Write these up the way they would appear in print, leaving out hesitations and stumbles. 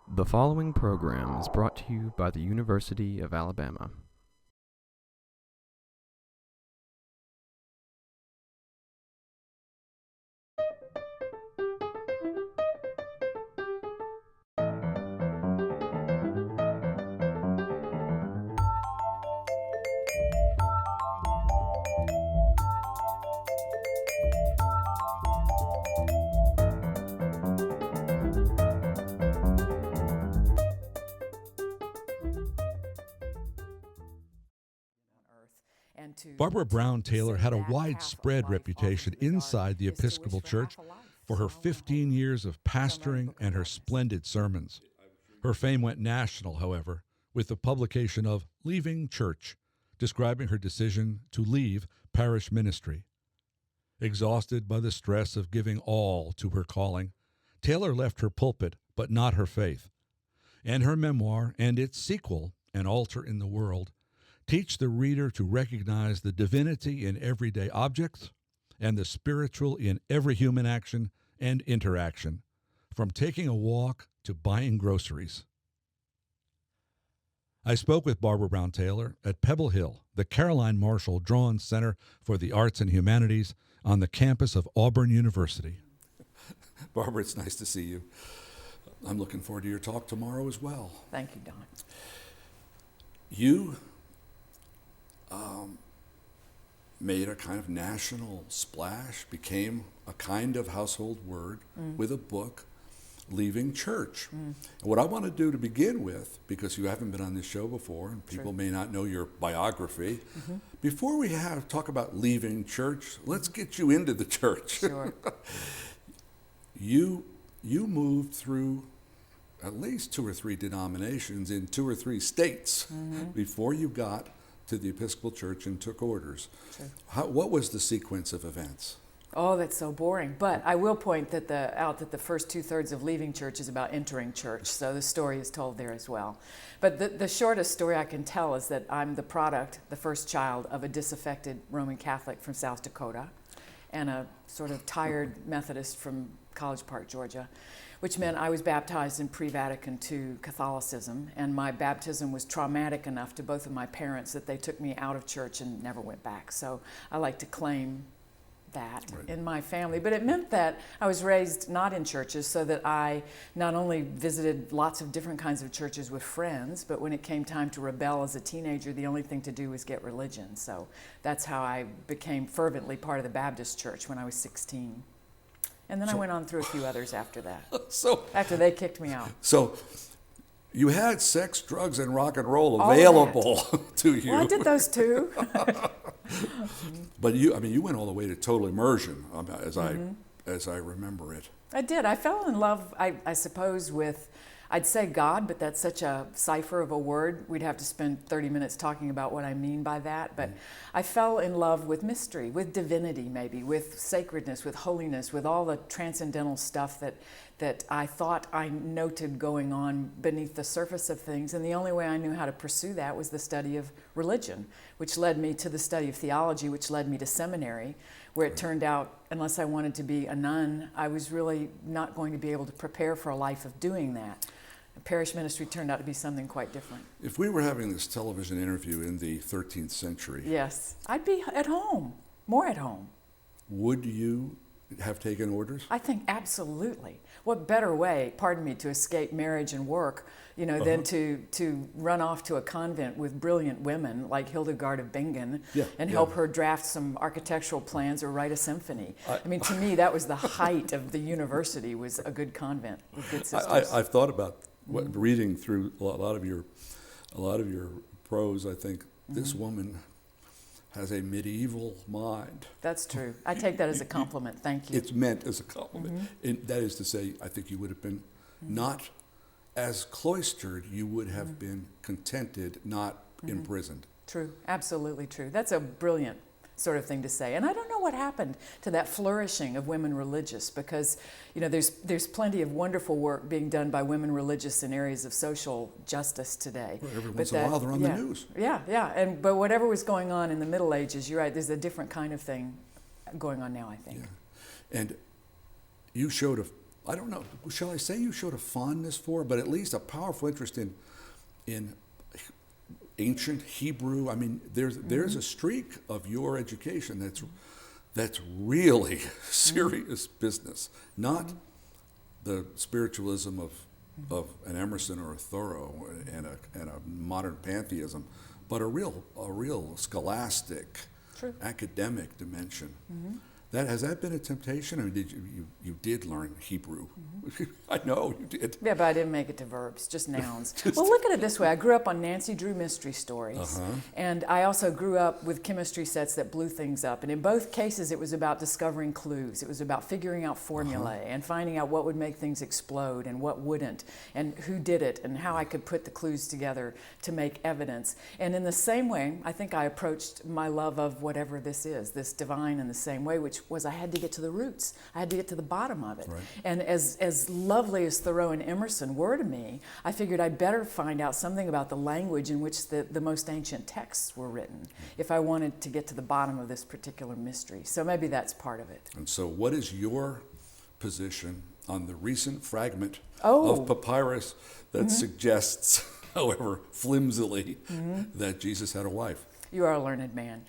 The following program is brought to you by the University of Alabama. Barbara Brown Taylor had a widespread reputation inside the Episcopal Church for her 15 years of pastoring and her splendid sermons. Her fame went national, however, with the publication of Leaving Church, describing her decision to leave parish ministry. Exhausted by the stress of giving all to her calling, Taylor left her pulpit, but not her faith. And her memoir and its sequel, An Altar in the World, teach the reader to recognize the divinity in everyday objects and the spiritual in every human action and interaction, from taking a walk to buying groceries. I spoke with Barbara Brown Taylor at Pebble Hill, the Caroline Marshall Drawn Center for the Arts and Humanities on the campus of Auburn University. Barbara, it's nice to see you. I'm looking forward to your talk tomorrow as well. Thank you, Don. You made a kind of national splash, became a kind of household word with a book, Leaving Church. And what I want to do to begin with, because you haven't been on this show before and people may not know your biography, before we talk about leaving church, let's get you into the church. Sure. You moved through at least 2 or 3 denominations in 2 or 3 states before you got to the Episcopal Church and took orders. Sure. What was the sequence of events? Oh, that's so boring. But I will point out that the first 2/3 of leaving church is about entering church. So the story is told there as well. But the shortest story I can tell is that I'm the first child of a disaffected Roman Catholic from South Dakota and a sort of tired Methodist from College Park, Georgia, which meant I was baptized in pre-Vatican II Catholicism, and my baptism was traumatic enough to both of my parents that they took me out of church and never went back. So I like to claim that in my family. But it meant that I was raised not in churches, so that I not only visited lots of different kinds of churches with friends, but when it came time to rebel as a teenager, the only thing to do was get religion. So that's how I became fervently part of the Baptist church when I was 16. And then I went on through a few others after that, after they kicked me out. So you had sex, drugs, and rock and roll available to you. Well, I did those too. But you went all the way to total immersion, as I remember it. I did. I fell in love, I suppose, with, I'd say God, but that's such a cipher of a word. We'd have to spend 30 minutes talking about what I mean by that. But I fell in love with mystery, with divinity maybe, with sacredness, with holiness, with all the transcendental stuff that I thought I noted going on beneath the surface of things. And the only way I knew how to pursue that was the study of religion, which led me to the study of theology, which led me to seminary, where it turned out, unless I wanted to be a nun, I was really not going to be able to prepare for a life of doing that. Parish ministry turned out to be something quite different. If we were having this television interview in the 13th century, yes, I'd be at home, more at home. Would you have taken orders? I think absolutely. What better way, pardon me, to escape marriage and work, than to run off to a convent with brilliant women like Hildegard of Bingen and help her draft some architectural plans or write a symphony. To me, that was the height of the university, was a good convent with good sisters. I've thought about reading through a lot of your prose. I think this woman has a medieval mind. That's true. I take that as a compliment. Thank you. It's meant as a compliment. And that is to say, I think you would have been not as cloistered, you would have been contented, not imprisoned. True. Absolutely true. That's a brilliant sort of thing to say. And I don't know what happened to that flourishing of women religious, because there's plenty of wonderful work being done by women religious in areas of social justice today. Well, every once in a while they're on the news. Yeah. But whatever was going on in the Middle Ages, you're right, there's a different kind of thing going on now, I think. Yeah. And you showed I don't know, shall I say you showed a fondness for, but at least a powerful interest in ancient Hebrew. I mean, there's a streak of your education that's really serious business, not the spiritualism of an Emerson or a Thoreau and a modern pantheism, but a real scholastic, True. academic dimension. Has that been a temptation? I mean, you did learn Hebrew. I know you did. Yeah, but I didn't make it to verbs, just nouns. Well, look at it this way. I grew up on Nancy Drew mystery stories. And I also grew up with chemistry sets that blew things up. And in both cases, it was about discovering clues. It was about figuring out formulae and finding out what would make things explode and what wouldn't, and who did it, and how I could put the clues together to make evidence. And in the same way, I think I approached my love of whatever this is, this divine, in the same way, which was I had to get to the roots. I had to get to the bottom of it. Right. And as lovely as Thoreau and Emerson were to me, I figured I'd better find out something about the language in which the most ancient texts were written if I wanted to get to the bottom of this particular mystery. So maybe that's part of it. And so what is your position on the recent fragment Oh. of papyrus that suggests, however flimsily, that Jesus had a wife? You are a learned man.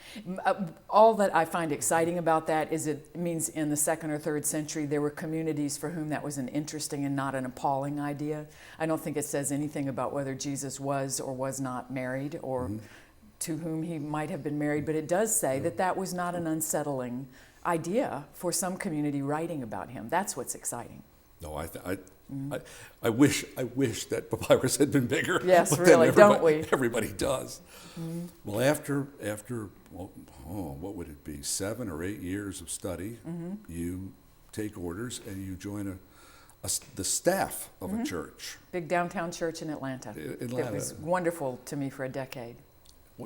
All that I find exciting about that is it means in the 2nd or 3rd century there were communities for whom that was an interesting and not an appalling idea. I don't think it says anything about whether Jesus was or was not married or to whom he might have been married, but it does say that that was not an unsettling idea for some community writing about him. That's what's exciting. No, I wish that papyrus had been bigger. Yes, but really, then don't we? Everybody does. Well, after what would it be, 7 or 8 years of study, you take orders and you join the staff of a church. Big downtown church in Atlanta. It was wonderful to me for a decade.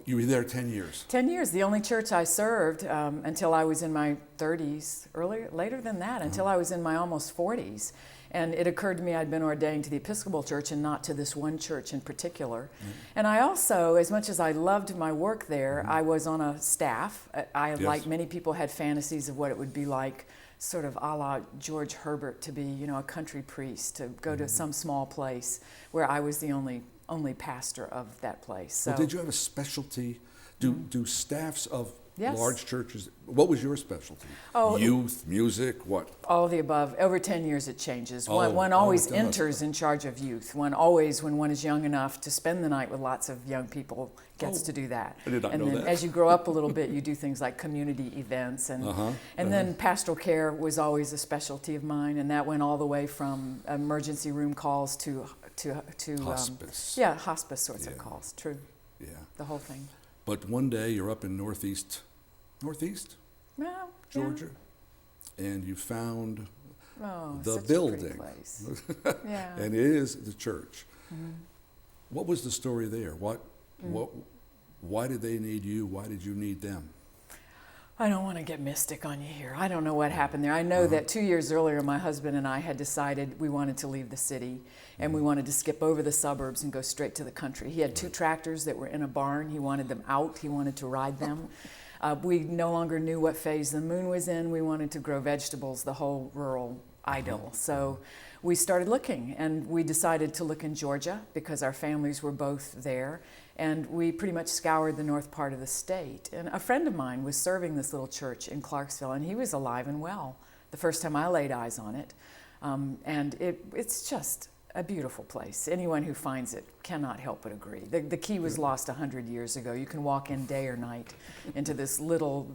You were there 10 years. 10 years, the only church I served until I was in my 30s, later than that, until I was in my almost 40s. And it occurred to me I'd been ordained to the Episcopal Church and not to this one church in particular. And I also, as much as I loved my work there, I was on a staff. I, like many people, had fantasies of what it would be like, sort of a la George Herbert, to be, a country priest, to go to some small place where I was the only pastor of that place. So, well, did you have a specialty? Do staffs of Yes. large churches, what was your specialty? Oh, Youth, music, what? all of the above. Over 10 years it changes. One always it does. enters in charge of youth. One always, when one is young enough to spend the night with lots of young people, gets to do that. I did not and know then that. as you grow up a little bit, you do things like community events. And then pastoral care was always a specialty of mine, and that went all the way from emergency room calls to Hospice. hospice sorts of calls. True. Yeah. The whole thing. But one day you're up in Northeast Well, Georgia, and you found the such a building. pretty place. Yeah. And it is the church. What was the story there? Why did they need you? Why did you need them? I don't want to get mystic on you here. I don't know what happened there. I know that 2 years earlier, my husband and I had decided we wanted to leave the city and we wanted to skip over the suburbs and go straight to the country. He had 2 tractors that were in a barn. He wanted them out. He wanted to ride them. We no longer knew what phase the moon was in. We wanted to grow vegetables, the whole rural idyll. So we started looking, and we decided to look in Georgia because our families were both there. And we pretty much scoured the north part of the state. And a friend of mine was serving this little church in Clarksville, and he was alive and well the first time I laid eyes on it. And it's just a beautiful place. Anyone who finds it cannot help but agree. The key was lost 100 years ago. You can walk in day or night into this little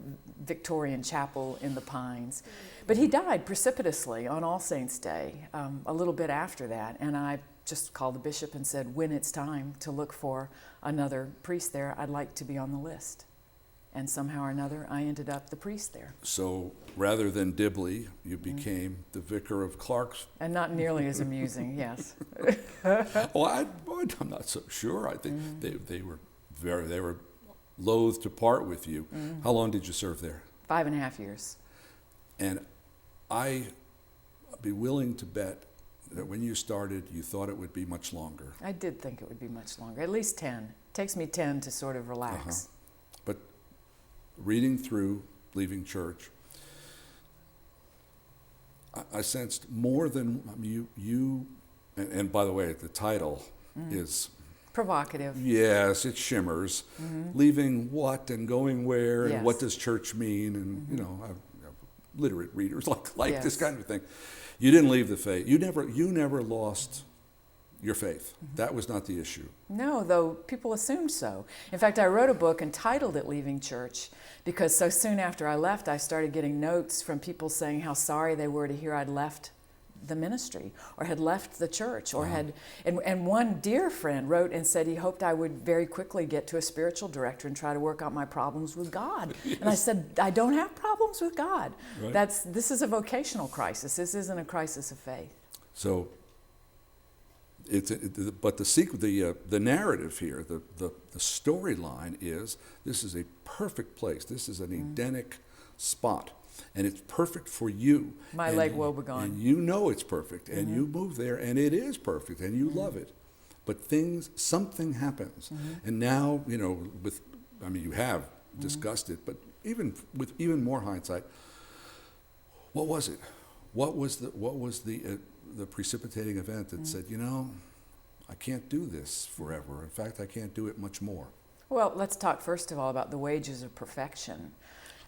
Victorian chapel in the pines. But he died precipitously on All Saints' Day, a little bit after that. And I just called the bishop and said, when it's time to look for another priest there, I'd like to be on the list. And somehow or another, I ended up the priest there. So rather than Dibley, you became the vicar of Clarksville. And not nearly as amusing, yes. I'm not so sure. I think they were loath to part with you. How long did you serve there? 5.5 years. And I'd be willing to bet that when you started, you thought it would be much longer. I did think it would be much longer, at least 10. It takes me 10 to sort of relax. But reading through Leaving Church, I sensed more than you and by the way, the title is provocative. yes, it shimmers. Leaving what and going where, and what Yes. does church mean? And you know, literate readers like this Yes. kind of thing. You didn't leave the faith. You never lost your faith. That was not the issue. No, though people assumed so. In fact, I wrote a book entitled It Leaving Church because so soon after I left, I started getting notes from people saying how sorry they were to hear I'd left the ministry or had left the church or and one dear friend wrote and said he hoped I would very quickly get to a spiritual director and try to work out my problems with God. Yes. And I said, I don't have problems with God. Right. This is a vocational crisis. This isn't a crisis of faith. So but the narrative here, the storyline is this is a perfect place. This is an Edenic spot. And it's perfect for you. My leg woebegone. And you know it's perfect. And you move there and it is perfect and you love it. But something happens. And now, you have discussed it, but even with even more hindsight, what was it? What was the precipitating event that said, I can't do this forever. In fact, I can't do it much more. Well, let's talk first of all about the wages of perfection.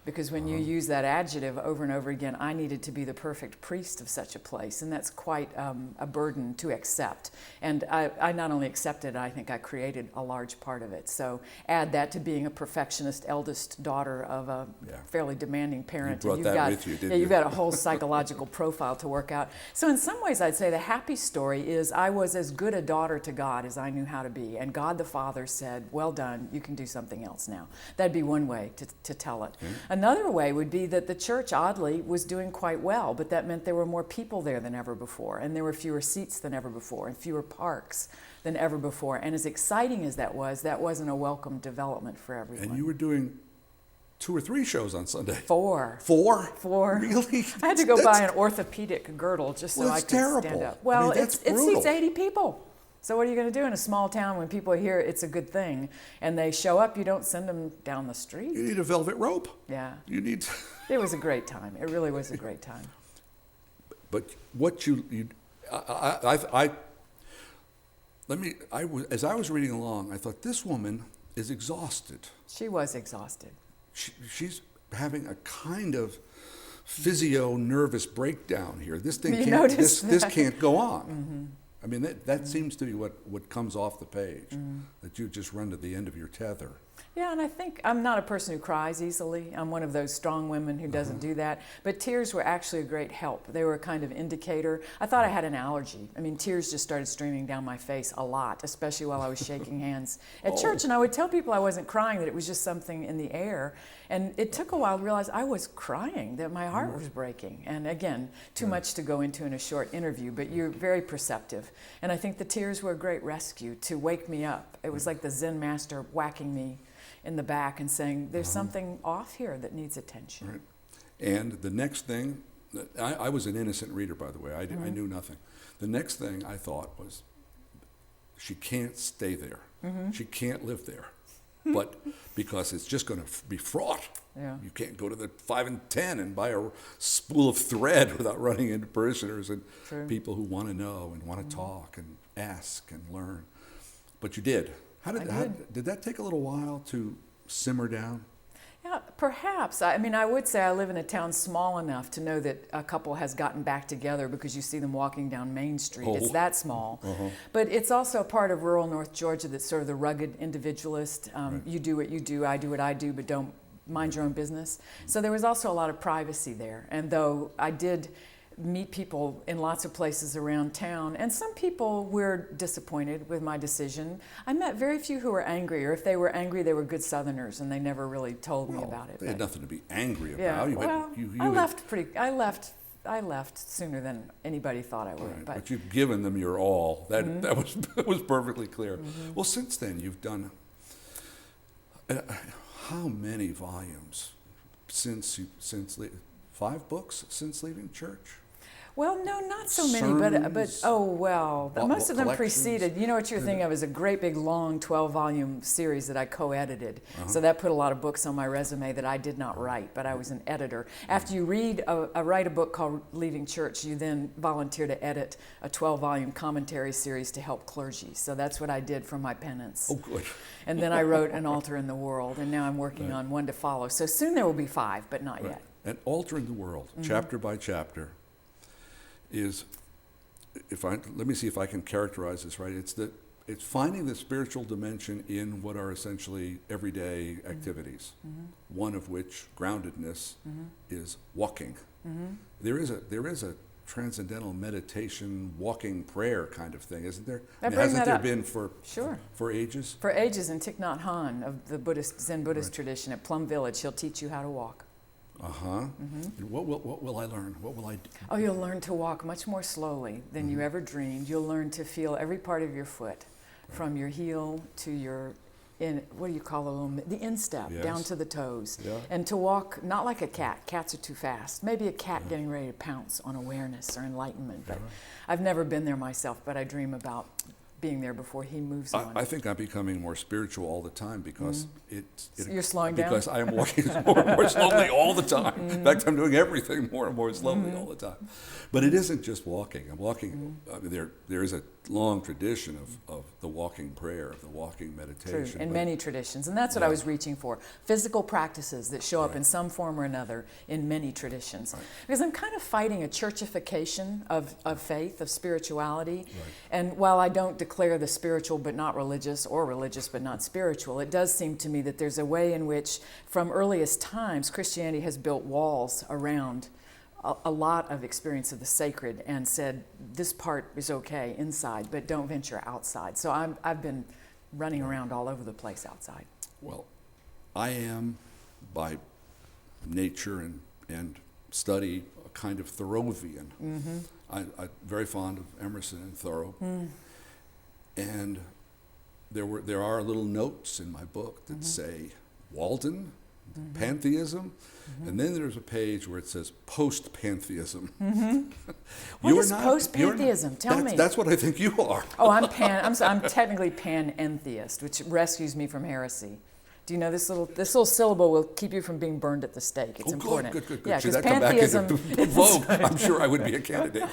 Because when you use that adjective over and over again, I needed to be the perfect priest of such a place, and that's quite a burden to accept. And I not only accepted it, I think I created a large part of it. So add that to being a perfectionist eldest daughter of a fairly demanding parent. You brought that with you, didn't you? You've got a whole psychological profile to work out. So in some ways, I'd say the happy story is I was as good a daughter to God as I knew how to be. And God the Father said, well done, you can do something else now. That'd be one way to tell it. Okay. Another way would be that the church, oddly, was doing quite well, but that meant there were more people there than ever before, and there were fewer seats than ever before, and fewer parks than ever before. And as exciting as that wasn't a welcome development for everyone. And you were doing 2 or 3 shows on Sunday. 4. 4? 4. Really? I had to go buy an orthopedic girdle just so I could stand up. Well, it seats 80 people. So what are you going to do in a small town when people hear it's a good thing and they show up? You don't send them down the street. You need a velvet rope. Yeah. You need. It was a great time. It really was a great time. But what as I was reading along, I thought this woman is exhausted. She was exhausted. She's having a kind of physio-nervous breakdown here. This thing this can't go on. Mm-hmm. I mean, that seems to be what comes off the page, that you just run to the end of your tether. Yeah, and I think I'm not a person who cries easily. I'm one of those strong women who doesn't do that. But tears were actually a great help. They were a kind of indicator. I thought I had an allergy. I mean, tears just started streaming down my face a lot, especially while I was shaking hands at church. And I would tell people I wasn't crying, that it was just something in the air. And it took a while to realize I was crying, that my heart was breaking. And again, too much to go into in a short interview, but you're very perceptive. And I think the tears were a great rescue to wake me up. It was like the Zen master whacking me in the back and saying, there's something off here that needs attention. Right. And the next thing, I was an innocent reader, by the way. I knew nothing. The next thing I thought was, she can't stay there. She can't live there. But because it's just going to be fraught. Yeah. You can't go to the 5 and 10 and buy a spool of thread without running into parishioners and people who want to know and want to talk and ask and learn. But you did. Did that take a little while to simmer down? Yeah, perhaps. I mean, I would say I live in a town small enough to know that a couple has gotten back together because you see them walking down Main Street. It's that small. But it's also a part of rural North Georgia that's sort of the rugged individualist. You do what you do, I do what I do, but don't mind your own business. So there was also a lot of privacy there. And though I did meet people in lots of places around town, and some people were disappointed with my decision. I met very few who were angry, or if they were angry, they were good Southerners, and they never really told me about it. They had nothing to be angry about. Yeah, I left sooner than anybody thought I would. Right, but you've given them your all. That was perfectly clear. Well, since then you've done how many volumes since 5 books since leaving church? Well, no, not so many, but Sermons? oh well, most of them Collections? preceded. You know what you're thinking of is a great big long 12-volume series that I co-edited. So that put a lot of books on my resume that I did not write, but I was an editor. After you write a book called Leaving Church, you then volunteer to edit a 12-volume commentary series to help clergy. So that's what I did for my penance. Oh, good. And then I wrote An Altar in the World, and now I'm working on one to follow. So soon there will be 5, but not yet. An Altar in the World, chapter by chapter, is, let me see if I can characterize this right. It's finding the spiritual dimension in what are essentially everyday activities. One of which, groundedness, is walking. There is a transcendental meditation, walking prayer kind of thing, isn't there? Hasn't there been for ages? For ages, in Thich Nhat Hanh of the Zen Buddhist tradition at Plum Village, he'll teach you how to walk. And what will I learn? What will I do? Oh, you'll learn to walk much more slowly than you ever dreamed. You'll learn to feel every part of your foot, from your heel to your, what do you call the instep, down to the toes. And to walk not like a cat. Cats are too fast. Maybe a cat getting ready to pounce on awareness or enlightenment. But I've never been there myself, but I dream about being there before he moves on. I think I'm becoming more spiritual all the time because You're slowing down? Because I am walking more slowly all the time. In fact, I'm doing everything more and more slowly all the time. But it isn't just walking. I'm walking. I mean, there is a long tradition of the walking prayer, of the walking meditation. True, in many traditions. And that's what I was reaching for. Physical practices that show up in some form or another in many traditions. Because I'm kind of fighting a churchification of faith, of spirituality. And while I don't declare the spiritual but not religious, or religious but not spiritual, it does seem to me that there's a way in which, from earliest times, Christianity has built walls around a lot of experience of the sacred and said, this part is okay inside, but don't venture outside. So I've been running around all over the place outside. Well, I am, by nature and study, a kind of Thoreauvian. I'm very fond of Emerson and Thoreau. And there are little notes in my book that say Walden, pantheism, and then there's a page where it says post-pantheism. What is post-pantheism? Tell me. That's what I think you are. Oh, I'm technically pan-entheist, which rescues me from heresy. Do you know this little syllable will keep you from being burned at the stake? It's important. Good. Yeah, Should because that come back pantheism into vogue, I'm sure I would be a candidate.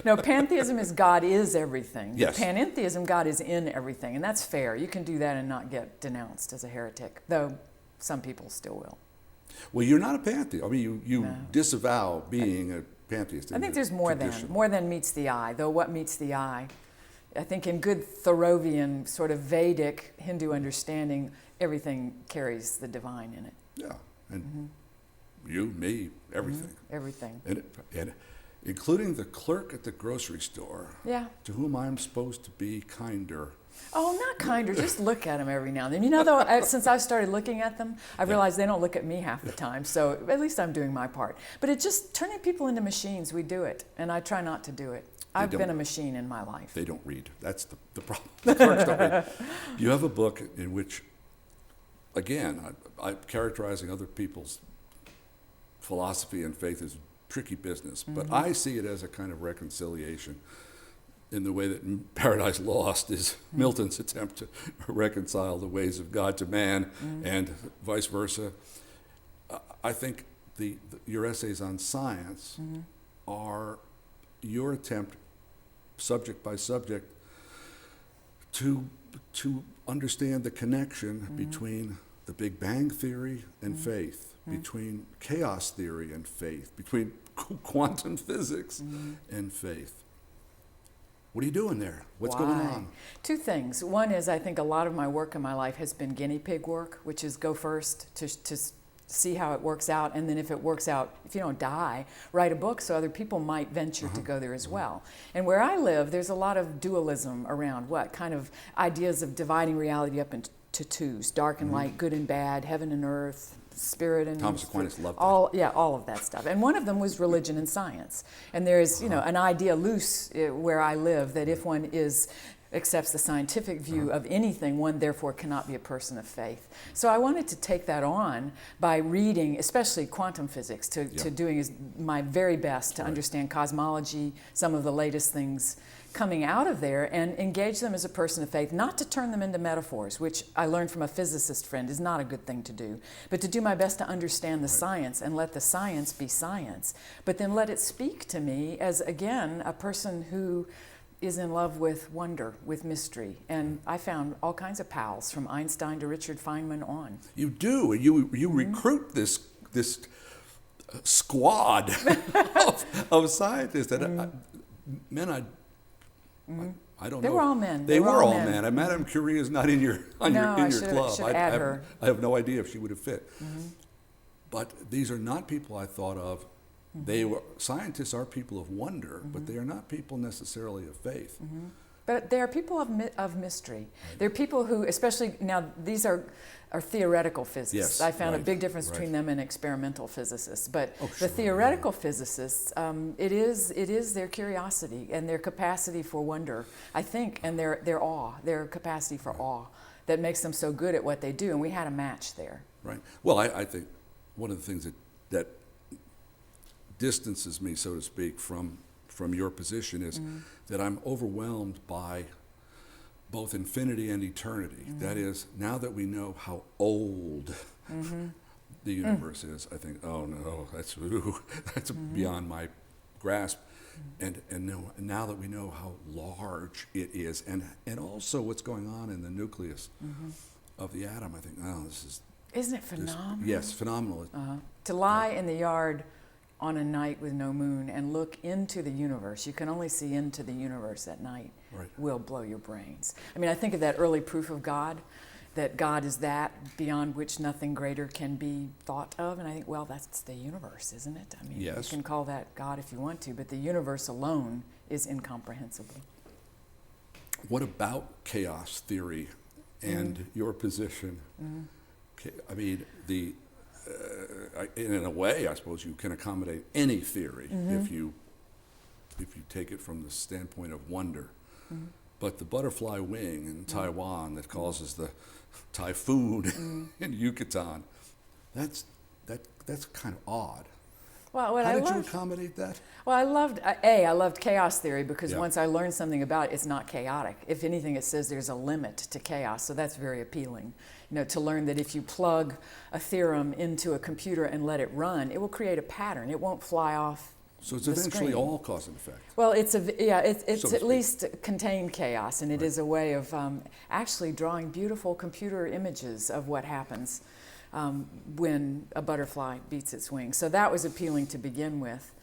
No, pantheism is God is everything. Yes. Panentheism, God is in everything, and that's fair. You can do that and not get denounced as a heretic, though some people still will. Well, you're not a pantheist. I mean, you disavow being a pantheist. I think there's more than meets the eye, though what meets the eye, I think in good Thoreauvian, sort of Vedic Hindu understanding, everything carries the divine in it. Yeah, and you, me, everything. Everything. And including the clerk at the grocery store, to whom I'm supposed to be kinder. Oh, not kinder, just look at them every now and then. You know, though, since I've started looking at them, I've realized they don't look at me half the time, so at least I'm doing my part. But it's just turning people into machines, we do it, and I try not to do it. I've been a machine in my life. They don't read. That's the problem. The clerks don't read. You have a book in which, again, I'm characterizing other people's philosophy and faith as tricky business, but I see it as a kind of reconciliation in the way that Paradise Lost is Milton's attempt to reconcile the ways of God to man and vice versa. I think your essays on science are your attempt, subject by subject, to understand the connection between the Big Bang theory and faith, between chaos theory and faith, between quantum physics and faith. What are you doing there? What's going on? Two things. One is I think a lot of my work in my life has been guinea pig work, which is go first to see how it works out, and then if it works out, if you don't die, write a book so other people might venture to go there as well. And where I live, there's a lot of dualism around what kind of ideas of dividing reality up into twos, dark and light, good and bad, heaven and earth, spirit and Thomas Aquinas loved that. all of that stuff. And one of them was religion and science. And there is, an idea loose where I live that if one accepts the scientific view of anything, one therefore cannot be a person of faith. So I wanted to take that on by reading, especially quantum physics, to doing my very best to understand cosmology, some of the latest things coming out of there, and engage them as a person of faith, not to turn them into metaphors, which I learned from a physicist friend is not a good thing to do, but to do my best to understand the science and let the science be science, but then let it speak to me as, again, a person who is in love with wonder, with mystery. And I found all kinds of pals, from Einstein to Richard Feynman on. You do. You recruit this squad of scientists. And I don't know. They were all men. They were all men. And Madame Curie is not in your club. I add her. I have no idea if she would have fit. But these are not people I thought of. Scientists are people of wonder, but they are not people necessarily of faith. But they are people of mystery. They're people who, especially now, these are theoretical physicists. Yes, I found a big difference between them and experimental physicists. But the theoretical physicists, it is their curiosity and their capacity for wonder, I think, and their awe, their capacity for awe, that makes them so good at what they do. And we had a match there. Right. Well, I think one of the things that distances me, so to speak, from your position is that I'm overwhelmed by both infinity and eternity. That is, now that we know how old the universe is, I think, oh no, that's beyond my grasp. And now that we know how large it is, and also what's going on in the nucleus of the atom, I think, oh, this is... Isn't it phenomenal? Yes, phenomenal. To lie in the yard on a night with no moon and look into the universe, you can only see into the universe at night, will blow your brains. I mean, I think of that early proof of God, that God is that beyond which nothing greater can be thought of, and I think, well, that's the universe, isn't it? I mean, you can call that God if you want to, but the universe alone is incomprehensible. What about chaos theory and your position? I mean, in a way, I suppose you can accommodate any theory if you take it from the standpoint of wonder. But the butterfly wing in Taiwan that causes the typhoon in Yucatan, that's kind of odd. Well, How did you accommodate that? Well, I loved chaos theory because once I learned something about it, it's not chaotic. If anything, it says there's a limit to chaos, so that's very appealing. To learn that if you plug a theorem into a computer and let it run, it will create a pattern. It won't fly off. So it's eventually all cause and effect. Well, it's at least contained chaos, and it is a way of actually drawing beautiful computer images of what happens when a butterfly beats its wings. So that was appealing to begin with.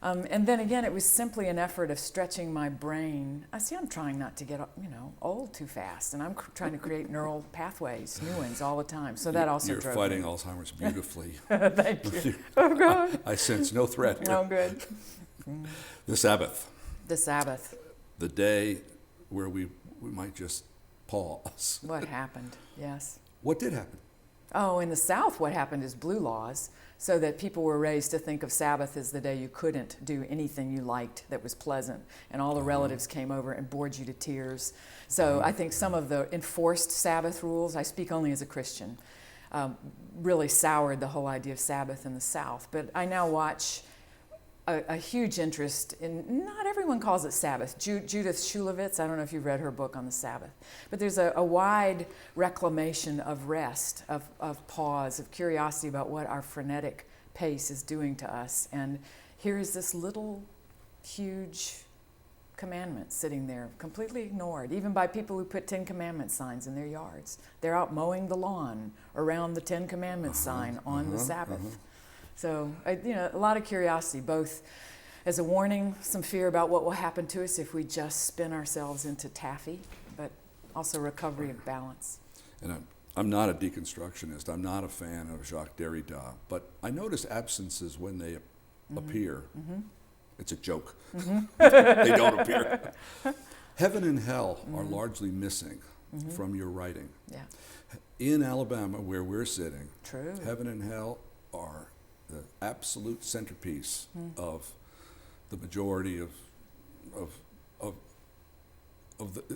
And then again, it was simply an effort of stretching my brain. I'm trying not to get old too fast, and I'm trying to create neural pathways, new ones all the time. So that also You're drove fighting me. Alzheimer's beautifully. Thank you. Oh God. I sense no threat here. Oh, good. The Sabbath. The Sabbath. The day where we might just pause. What happened? Yes. What did happen? Oh, in the South, what happened is blue laws, so that people were raised to think of Sabbath as the day you couldn't do anything you liked that was pleasant, and all the relatives came over and bored you to tears. So I think some of the enforced Sabbath rules, I speak only as a Christian, really soured the whole idea of Sabbath in the South. But I now watch a huge interest in, not everyone calls it Sabbath. Judith Shulevitz, I don't know if you've read her book on the Sabbath, but there's a wide reclamation of rest, of pause, of curiosity about what our frenetic pace is doing to us. And here is this little, huge commandment sitting there, completely ignored, even by people who put 10 Commandments signs in their yards. They're out mowing the lawn around the 10 Commandments sign on the Sabbath. So, a lot of curiosity, both as a warning, some fear about what will happen to us if we just spin ourselves into taffy, but also recovery of balance. And I'm not a deconstructionist. I'm not a fan of Jacques Derrida, but I notice absences when they appear. It's a joke. They don't appear. Heaven and hell are largely missing from your writing. Yeah. In Alabama, where we're sitting, True. heaven and hell are the absolute centerpiece of the majority of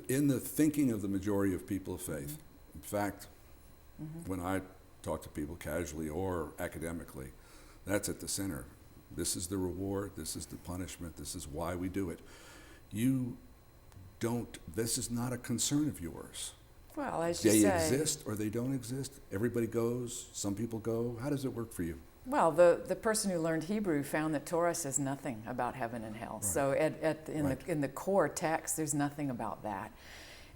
in the thinking of the majority of people of faith. In fact, when I talk to people casually or academically, that's at the center. This is the reward, this is the punishment, this is why we do it. This is not a concern of yours. Well, as you They say, exist or they don't exist. Everybody goes, some people go. How does it work for you? well, the person who learned Hebrew found that Torah says nothing about heaven and hell. Right. So in the core text, there's nothing about that.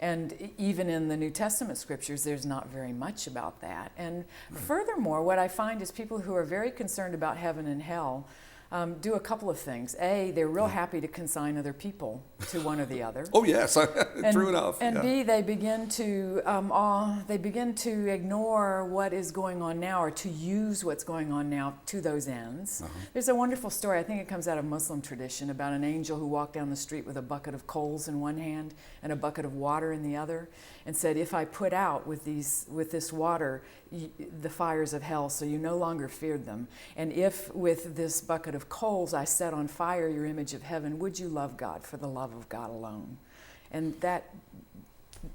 And even in the New Testament scriptures, there's not very much about that. And furthermore, what I find is people who are very concerned about heaven and hell do a couple of things. A, they're real happy to consign other people to one or the other. Oh yes, true enough. And yeah. B, they begin to ignore what is going on now, or to use what's going on now to those ends. There's a wonderful story, I think it comes out of Muslim tradition, about an angel who walked down the street with a bucket of coals in one hand and a bucket of water in the other, and said, if I put out with this water the fires of hell, so you no longer feared them, and if with this bucket of coals I set on fire your image of heaven, would you love God for the love of God alone? And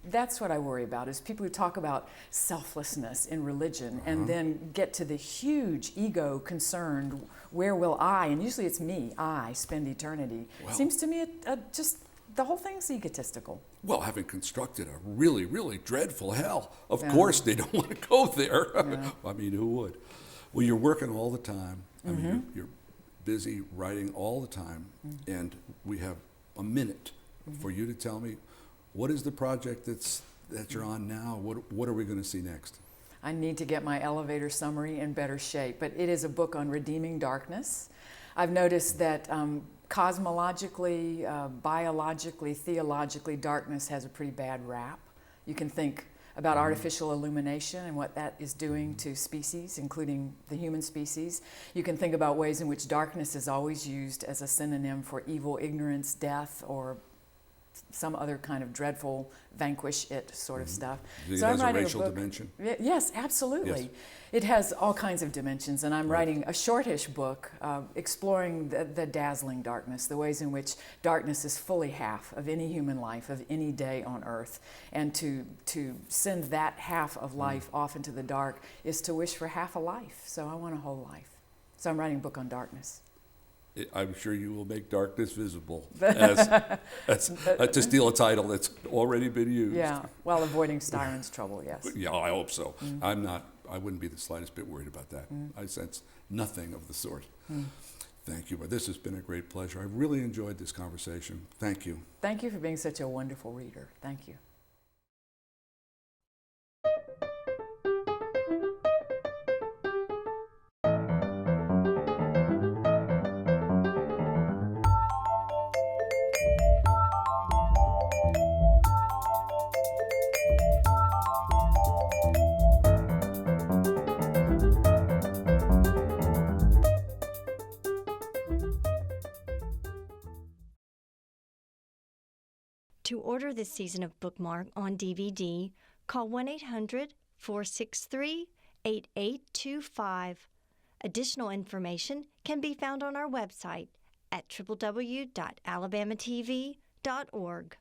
that's what I worry about, is people who talk about selflessness in religion and then get to the huge ego concerned, where will I, and usually it's me, I spend eternity. Well, seems to me just the whole thing's egotistical. Well, having constructed a really, really dreadful hell, of course they don't want to go there. Yeah. I mean, who would? Well, you're working all the time. I mean, you're busy writing all the time, and we have a minute for you to tell me, what is the project that you're on now? What are we going to see next? I need to get my elevator summary in better shape, but it is a book on redeeming darkness. I've noticed that cosmologically, biologically, theologically, darkness has a pretty bad rap. You can think about artificial illumination and what that is doing to species, including the human species. You can think about ways in which darkness is always used as a synonym for evil, ignorance, death, or some other kind of dreadful vanquish it sort of stuff. It So I'm has a writing racial book. dimension. Yes, absolutely. Yes. It has all kinds of dimensions, and I'm writing a shortish book exploring the dazzling darkness, the ways in which darkness is fully half of any human life, of any day on earth. And to send that half of life off into the dark is to wish for half a life. So I want a whole life. So I'm writing a book on darkness. I'm sure you will make darkness visible, to steal a title that's already been used. Yeah, while avoiding Styron's trouble, yes. Yeah, I hope so. I wouldn't be the slightest bit worried about that. I sense nothing of the sort. Thank you. But this has been a great pleasure. I really enjoyed this conversation. Thank you. Thank you for being such a wonderful reader. Thank you. To order this season of Bookmark on DVD, call 1-800-463-8825. Additional information can be found on our website at www.alabamatv.org.